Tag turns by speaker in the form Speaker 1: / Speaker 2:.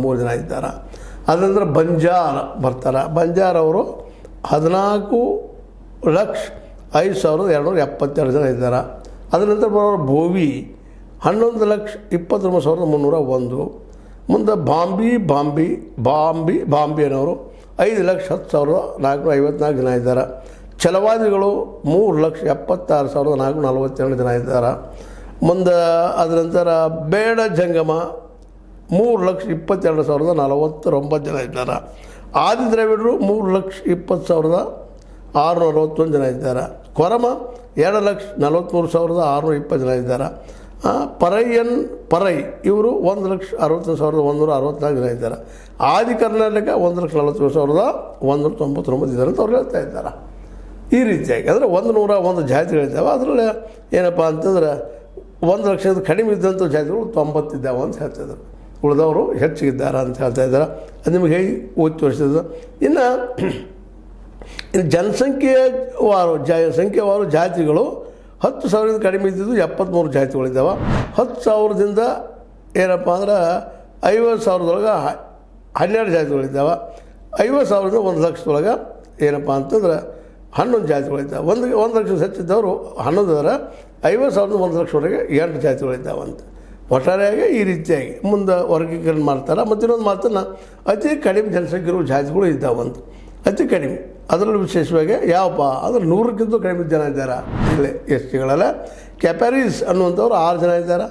Speaker 1: 3 ಜನ ಇದ್ದಾರೆ. ಅದನಂತರ ಬಂಜಾರ ಬರ್ತಾರೆ. ಬಂಜಾರ ಅವರು 14,05,272 ಜನ ಇದ್ದಾರೆ. ಅದರ ನಂತರ ಬರೋರು ಭೋವಿ 11,29,301. ಮುಂದೆ ಬಾಂಬಿ ಅನ್ನೋರು 5,10,454 ಜನ ಇದ್ದಾರೆ. ಛಲವಾದಿಗಳು 3,76,442 ಜನ ಇದ್ದಾರೆ. ಮುಂದೆ ಅದರ ನಂತರ ಬೇಡ ಜಂಗಮ 3,22,049 ಜನ ಇದ್ದಾರೆ. ಆದಿದ್ರಾವಿಡರು 3,20,661 ಜನ ಇದ್ದಾರೆ. ಕೊರಮ 2,43,620 ಜನ ಇದ್ದಾರೆ. ಪರೈ ಇವರು 1,60,164 ಜನ ಇದ್ದಾರೆ. ಆದಿ ಕರ್ನಾಟಕ 1,47,199 ಇದ್ದಾರೆ ಅಂತ ಅವ್ರು ಹೇಳ್ತಾ ಇದ್ದಾರೆ. ಈ ರೀತಿಯಾಗಿ ಅಂದರೆ 101 ಜಾತಿಗಳಿದ್ದಾವೆ. ಅದರಲ್ಲಿ ಏನಪ್ಪ ಅಂತಂದ್ರೆ 1,00,000 ಕಡಿಮೆ ಇದ್ದಂಥ ಜಾತಿಗಳು 90 ಇದ್ದಾವೆ ಅಂತ ಹೇಳ್ತಾಯಿದ್ದಾರೆ. ಉಳಿದವರು ಹೆಚ್ಚಿಗಿದ್ದಾರೆ ಅಂತ ಹೇಳ್ತಾ ಇದ್ದಾರೆ. ಅದು ನಿಮಗೆ ಹೇಗೆ ಓದಿ ತೋರಿಸಿದ್ರು. ಇನ್ನು ಸಂಖ್ಯೆವಾರು ಜಾತಿಗಳು 10,000 ಕಡಿಮೆ ಇದ್ದಿದ್ದು 73 ಜಾತಿಗಳಿದ್ದಾವೆ. 10,000ದಿಂದ ಏನಪ್ಪ ಅಂದ್ರೆ 50,000 12 ಜಾತಿಗಳಿದ್ದಾವೆ. 50,000ದಿಂದ 1,00,000 ಏನಪ್ಪ ಅಂತಂದ್ರೆ 11 ಜಾತಿಗಳಿದ್ದಾವೆ. 1,00,000 ಹೆಚ್ಚಿದ್ದವರು 11 ಇದ್ದಾರೆ. 50,000ದಿಂದ 1,00,000 8 ಜಾತಿಗಳಿದ್ದಾವಂತೆ. ಒಟ್ಟಾರೆಯಾಗಿ ಈ ರೀತಿಯಾಗಿ ಮುಂದೆ ವರ್ಗೀಕರಣ ಮಾಡ್ತಾರೆ. ಮತ್ತು ಇನ್ನೊಂದು ಮಾತನ್ನು ಅತಿ ಕಡಿಮೆ ಜನಸಂಖ್ಯೆ ಇರುವ ಜಾತಿಗಳು ಇದ್ದಾವಂತ. ಅತಿ ಕಡಿಮೆ ಅದರಲ್ಲೂ ವಿಶೇಷವಾಗಿ ಯಾವಪ್ಪ ಅಂದರೆ 100ಕ್ಕಿಂತ ಕಡಿಮೆ ಜನ ಇದ್ದಾರೆ. ಇಲ್ಲೇ ಎಸ್ ಟಿಗಳಲ್ಲ. ಕ್ಯಾಪ್ಯಾರೀಸ್ ಅನ್ನುವಂಥವ್ರು 6 ಜನ ಇದ್ದಾರೆ.